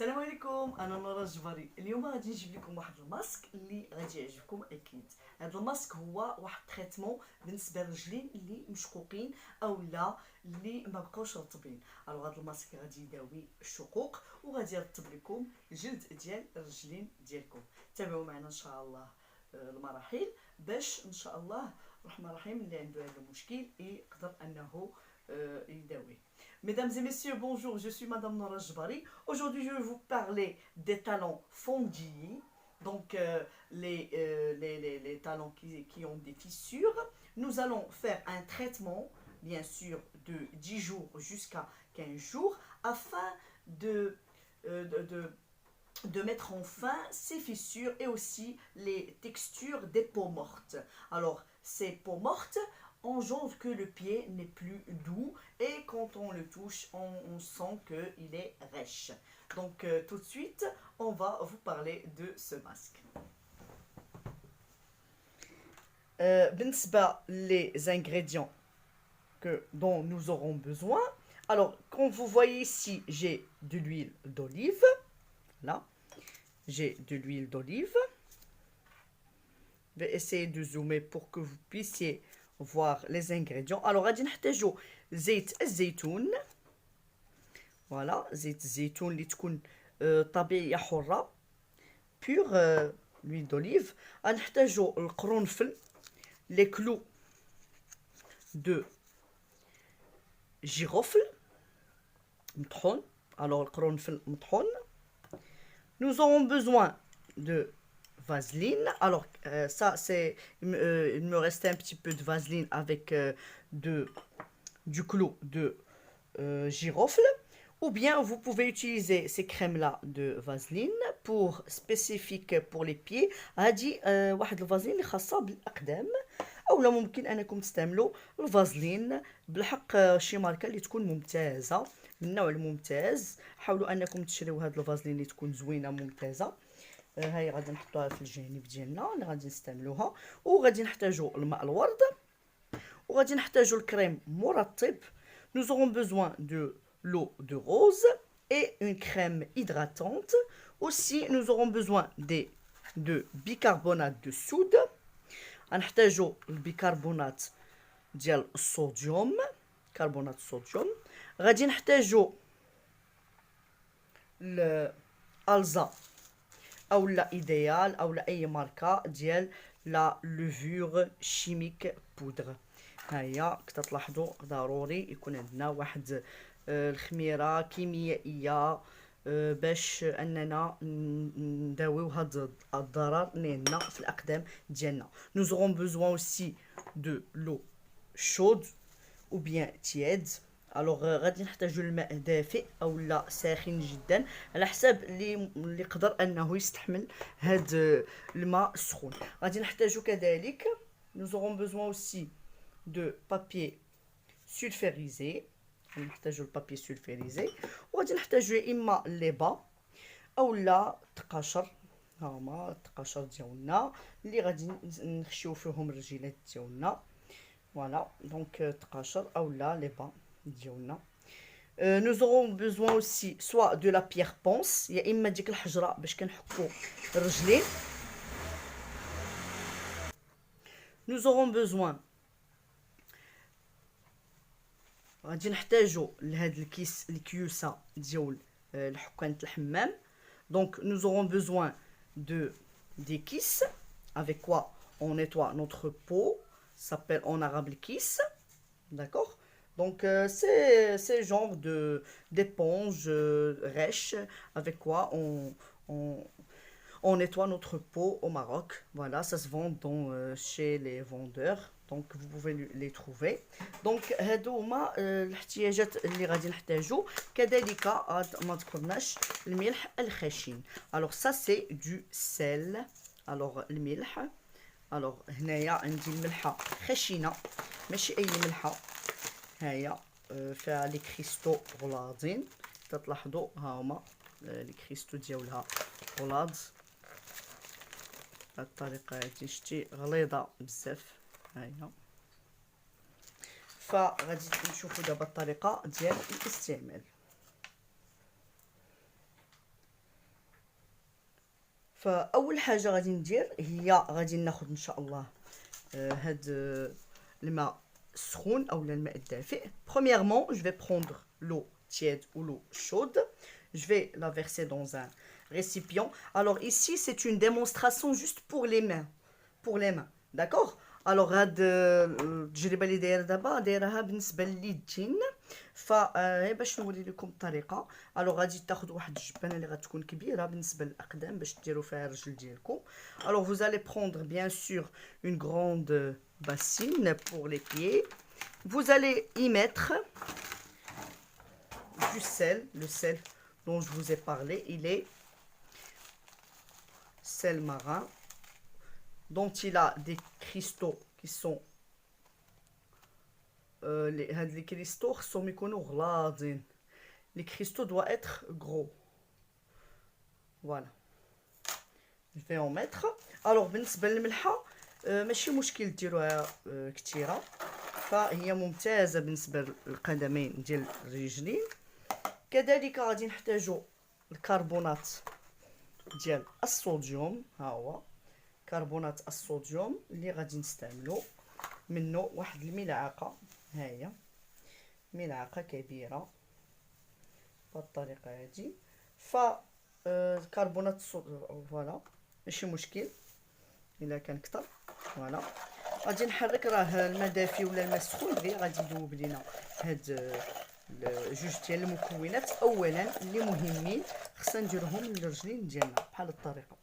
السلام عليكم، انا نورا الجبري. اليوم غادي نجيب لكم واحد الماسك اللي غادي يعجبكم اكيد. هذا الماسك هو واحد تريتمون بالنسبه للرجلين اللي مشقوقين او لا اللي ما بقاوش رطبين. الوغ هذا الماسك غادي يداوي الشقوق وغادي يرطب لكم الجلد ديال الرجلين ديالكم. تابعوا معنا ان شاء الله المراحل باش ان شاء الله الرحمن الرحيم اللي عنده هذا المشكل يقدر انه يداويه. Mesdames et messieurs, bonjour, je suis Madame Nora Jbari. Aujourd'hui, je vais vous parler des talons fondillés, donc les talons qui ont des fissures. Nous allons faire un traitement, bien sûr, de 10 jours jusqu'à 15 jours, afin de mettre en fin ces fissures et aussi les textures des peaux mortes. Alors, ces peaux mortes engendre que le pied n'est plus doux et quand on le touche, on sent qu'il est rêche. Donc tout de suite, on va vous parler de ce masque. بالنسبة les ingrédients dont nous aurons besoin. Alors, comme vous voyez ici, j'ai de l'huile d'olive. Là, j'ai de l'huile d'olive. Je vais essayer de zoomer pour que vous puissiez voir les ingrédients. Alors غادي نحتاجو زيت الزيتون. فوالا زيت الزيتون اللي تكون طبيعيه حره بور l'huile d'olive. غنحتاجو القرنفل لي كلو دو جيروفل مطحون. alors القرنفل مطحون. Nous aurons besoin de vaseline. Alors ça c'est il me restait un petit peu de vaseline avec du clou de girofle, ou bien vous pouvez utiliser ces crèmes là de vaseline pour spécifique pour les pieds. هذه واحد الفازلين اللي خاصه بالاقدام، اولا ممكن انكم تستعملوا الفازلين بالحق شي ماركه اللي تكون ممتازه من النوع الممتاز. حاولوا انكم تشريوا هاد الفازلين اللي تكون زوينه ممتازه. هاي غادي نحطوها في الجانب ديالنا اللي غادي نستعملوها. وغادي نحتاجو الماء الورد وغادي نحتاجو الكريم مرطب. Nous aurons besoin de l'eau de rose et une crème hydratante. Aussi nous aurons besoin de bicarbonate de soude. غنحتاجو البيكربونات ديال الصوديوم، كربونات الصوديوم. غادي نحتاجو الالزا او لا ايديال او لا اي ماركه ديال لا لوفور شيميك بودر. هيا كتلاحظوا ضروري يكون عندنا واحد الخميره كيميائيه باش اننا نداويو هاد الضرر اللي عندنا في الاقدام ديالنا. Nous aurons besoin aussi de l'eau chaude ou bien tiède. الوغ غادي نحتاجو الماء دافئ او لا ساخن جدا على حساب اللي يقدر انه يستحمل هاد الماء السخون. غادي نحتاجو كذلك nous aurons besoin aussi de papier sulfurisé. نحتاجو البابي سولفيريزي. وغادي نحتاجو يا اما الليبا او لا التقاشر. ها هما التقاشر ديالنا اللي غادي نخشيو فيهم الرجيلات ديالنا. فوالا دونك تقاشر او لا ليبا ديالنا. nous aurons besoin aussi soit de la pierre ponce يا اما ديك الحجره باش كنحكو الرجلين. nous aurons besoin غادي نحتاجو لهاد الكيس الكيوسه ديال الحكانه الحمام. donc nous aurons besoin de des kisses avec quoi on nettoie notre peau. Ça s'appelle en arabe le kiss. D'accord. Donc c'est genre d'éponge rêche avec quoi on nettoie notre peau au Maroc. Voilà, ça se vend chez les vendeurs. Donc vous pouvez les trouver. Donc هادو هما الاحتياجات اللي غادي نحتاجو. كذلك ما ذكرناش الملح الخشن. Alors ça c'est du sel. Alors الملح. Alors هنايا عندي الملحه خشنه ماشي اي ملحه. هيا فيها لي كريستو غلاظين. تلاحظوا ها هما لي كريستو ديالها غلاظ. بهاد الطريقه هادي شتي غليظه بزاف. هيا فغادي نشوفوا دابا الطريقه ديال الاستعمال. فاول حاجه غادي ندير هي غادي ناخذ ان شاء الله هاد الماء السخون او الماء الدافئ. Premièrement, je vais prendre l'eau tiède ou l'eau chaude. Je vais la verser dans un récipient. Alors ici, c'est une démonstration juste pour les mains. Pour les mains. D'accord? Alors هاد التجربه اللي دايره دابا دايرها بالنسبه لليدين. باش نوري لكم الطريقه. الوغ غادي تاخذوا واحد الجبانه اللي غتكون كبيره بالنسبه للاقدام باش ديروا فيها الرجل ديالكم. الوغ vous allez prendre bien sûr une grande bassine pour les pieds. Vous allez y mettre du sel, le sel dont je vous ai parlé, il est sel marin dont il a des cristaux qui sont les cristaux sont غلاظين. Les cristaux doivent être gros. Voilà. Je vais en mettre. Alors بالنسبه للملحه ماشي مشكل ديروها كثيره، فهي ممتازه بالنسبه للقدمين ديال الرجلين. كذلك غادي نحتاجوا الكربونات ديال الصوديوم. ها هو كربونات الصوديوم اللي غادي نستعملوا منه واحد الملعقه. ها هي ملعقه كبيره بهذه الطريقه هذه. كربونات الصوديوم فوالا ماشي مشكل الا كان كتر. فوالا غادي نحرك، راه الماء دافي ولا الماء سخون غير غادي يذوب لينا هاد جوج ديال المكونات اولا اللي مهمين خصنا نديرهم للرجلين ديالنا بحال الطريقه.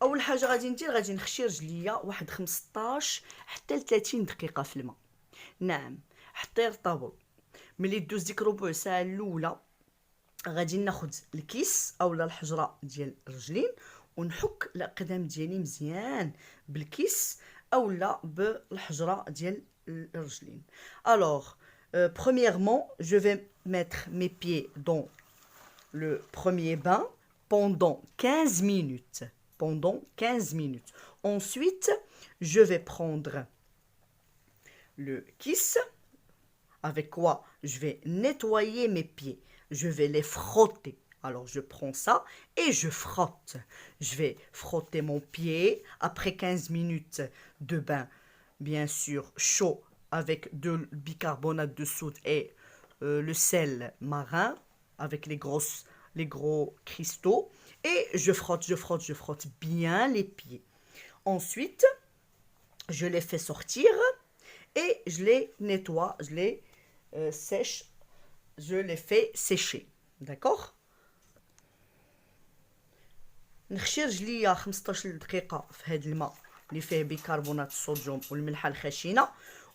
اول حاجه غادي ندير غادي نخشي رجليا واحد 15 حتى ل 30 دقيقه في الماء. نعم حتى يرطبوا. ملي دوز ديك ربع ساعه الاولى غادي ناخذ الكيس اولا الحجره ديال الرجلين ونحك الاقدام ديالي مزيان بالكيس اولا بالحجره ديال الرجلين. Alors premièrement, je vais mettre mes pieds dans le premier bain pendant 15 minutes. Pendant 15 minutes. Ensuite, je vais prendre le kiss avec quoi je vais nettoyer mes pieds. Je vais les frotter. Alors, je prends ça et je frotte. Je vais frotter mon pied après 15 minutes de bain, bien sûr, chaud avec de bicarbonate de soude et le sel marin avec les gros cristaux. Et je frotte bien les pieds. Ensuite, je les fais sortir et je les nettoie, je les sèche, je les fais sécher. D'accord? نخشي رجليا 15 دقيقة في هاد الماء اللي فيه بيكربونات الصوديوم والملحة الخشنة،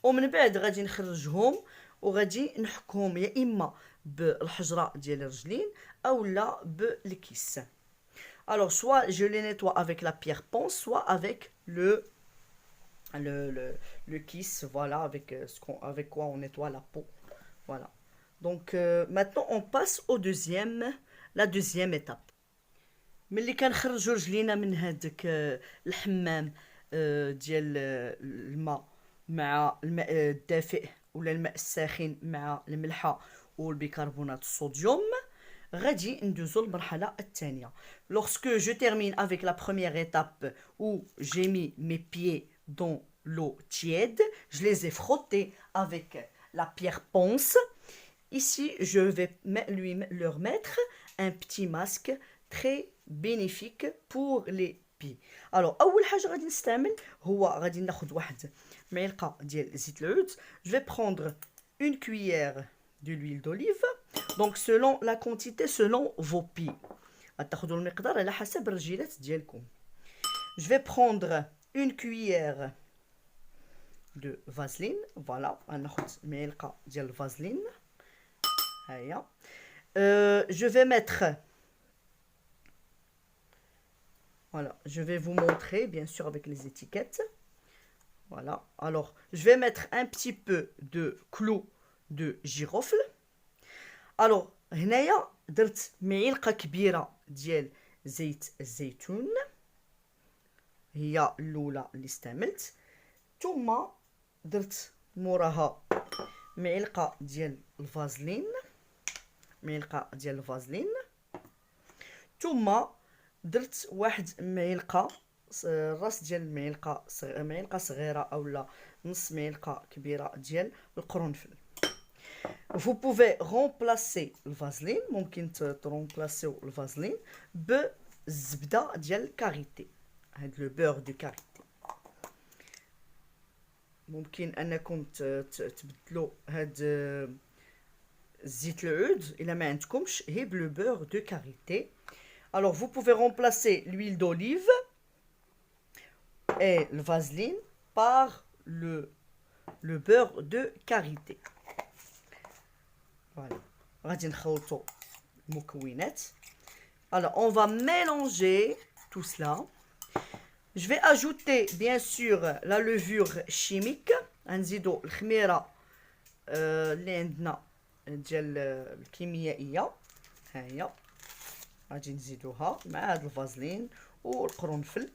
ومن بعد غادي نخرجهم وغادي نحكهم يا إما بالحجرة ديال الرجلين أو لا بالكيس. Alors soit je les nettoie avec la pierre ponce, soit avec le kiss, voilà, avec quoi on nettoie la peau. Voilà. Donc maintenant on passe la deuxième étape. ملي كنخرجوا رجلينا من هذاك الحمام ديال الماء مع الماء الدافئ ولا الماء الساخن مع الملحه والبيكربونات الصوديوم، غادي ندوزو المرحله الثانيه. Lorsque je termine avec la première étape où j'ai mis mes pieds dans l'eau tiède, je les ai frottés avec la pierre ponce. Ici, je vais leur mettre un petit masque très bénéfique pour les pieds. Alors اول حاجه غادي نستعمل هو غادي ناخذ واحد معلقه ديال زيت العود. Je vais prendre une cuillère de l'huile d'olive. Donc selon la quantité, selon vos pieds. غتاخذوا المقدار على حسب الرجيلات ديالكم. Je vais prendre une cuillère de vaseline. Voilà, غناخذ معلقه ديال الفازلين. هيا. Je vais mettre Voilà, je vais vous montrer, bien sûr, avec les étiquettes. Voilà. Alors, je vais mettre un petit peu de clou de girofle. Alors, هنايا درت معلقة كبيرة ديال زيت الزيتون. هي الأولى اللي استعملت. ثم درت موراها معلقة ديال الفازلين. ثم درت واحد معلقه، الراس ديال المعلقه، معلقه صغيره اولا نص معلقه كبيره ديال القرنفل. Vous pouvez remplacer الفازلين، ممكن ترومبلاسيو الفازلين بالزبده ديال كاريتي، هاد لو بور دو كاريتي. ممكن انكم تبدلوا هاد زيت العود الا ما عندكمش، هي بلو بور دو كاريتي. Alors vous pouvez remplacer l'huile d'olive et le vaseline par le beurre de karité. Voilà. غادي نخلطوا المكونات. Alors on va mélanger tout cela. Je vais ajouter bien sûr la levure chimique. غنزيدوا الخميره اللي عندنا ديال الكيميائيه، ها هي غادي نزيدوها مع هاد الفازلين والقرنفل.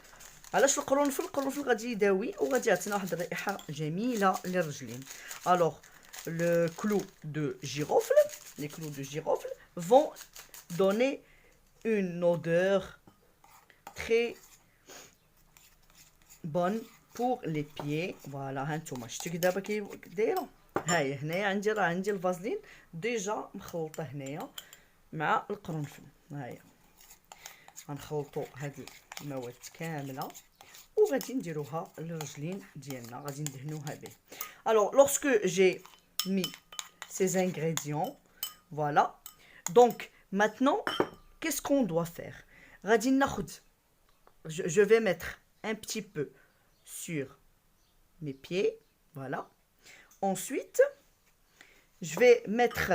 علاش القرنفل؟ القرنفل غادي يداوي وغادي يعطينا واحد الرائحه جميله للرجلين. الوغ le clou de girofle, les clous de girofle vont donner une odeur très bonne pour les pieds. Voilà, هانتوما شتو كي دابا كي دايره، هاهي هنايا عندي راه عندي الفازلين ديجا مخلطه هنايا مع القرنفل. هاهي غنخلطوا هاد المواد كامله وغادي نديروها للرجلين ديالنا، غادي ندهنوها به. Alors lorsque j'ai mis ces ingrédients, voilà, donc maintenant qu'est-ce qu'on doit faire? غادي ناخد je vais mettre un petit peu sur mes pieds, voilà. Ensuite je vais mettre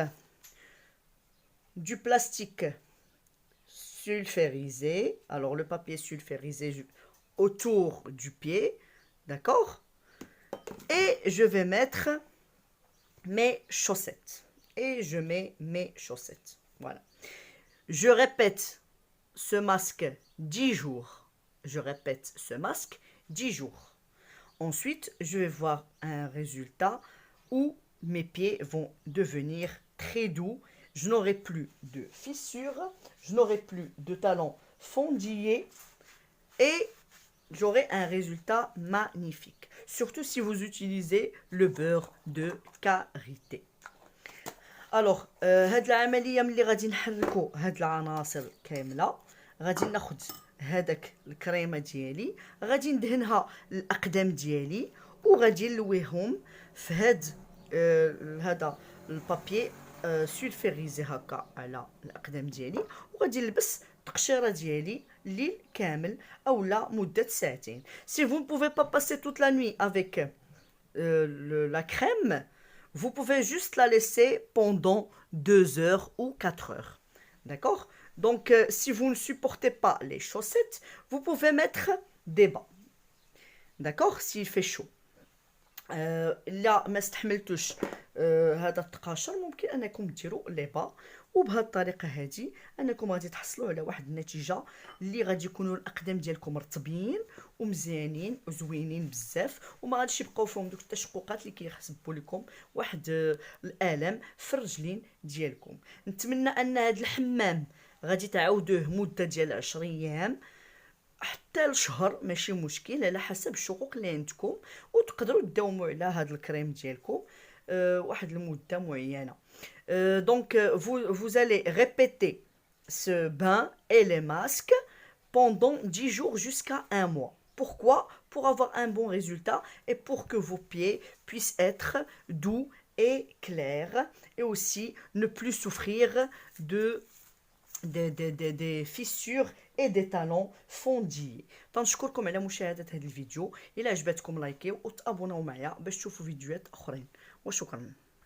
du plastique sulfurisé, alors le papier sulfurisé autour du pied, d'accord, et je vais mettre mes chaussettes, et je mets mes chaussettes, voilà. Je répète ce masque 10 jours, je répète ce masque 10 jours. Ensuite je vais voir un résultat où mes pieds vont devenir très doux. Je n'aurai plus de fissures, je n'aurai plus de talons fendillés et j'aurai un résultat magnifique. Surtout si vous utilisez le beurre de karité. Alors هاد العمليه ملي غادي نحركوا هاد العناصر كامله، غادي ناخذ هذاك الكريمه ديالي، غادي ندهنها الاقدام ديالي وغادي نلويهم في هاد هذا البابي سولفيريزي هكا على الاقدام ديالي، وغادي نلبس التقشيره ديالي الليل كامل اولا مده ساعتين. Si vous ne pouvez pas passer toute la nuit avec la crème, vous pouvez juste la laisser pendant 2 heures ou 4 heures. D'accord? Donc si vous ne supportez pas les chaussettes, vous pouvez mettre des bas. D'accord? S'il fait chaud. لا ما استحملتوش هذا التقاشر، ممكن انكم ديروا لي با، وبهذه الطريقه هذه انكم غادي تحصلوا على واحد النتيجه اللي غادي يكونوا الاقدام ديالكم رطبين ومزيانين وزوينين بزاف، وما غاديش يبقاو فيهم دوك التشققات اللي كيسببوا لكم واحد الالم في الرجلين ديالكم. نتمنى ان هذا الحمام غادي تعاودوه مده ديال 10 ايام حتى لشهر، ماشي مشكل، على حسب الشقوق اللي عندكم، وتقدروا تداوموا على هذا الكريم ديالكم واحد المده معينه. Donc vous allez répéter ce bain et les masques pendant 10 jours jusqu'à 1 mois. Pourquoi? Pour avoir un bon résultat et pour que vos pieds puissent être doux et clairs, et aussi ne plus souffrir des fissures et des talons fendillés. تنشكركم على مشاهدة هذا الفيديو. إلا عجبتكم لايكيو وتابوناو معايا باش تشوفوا فيديوهات أخرين، وشكرا.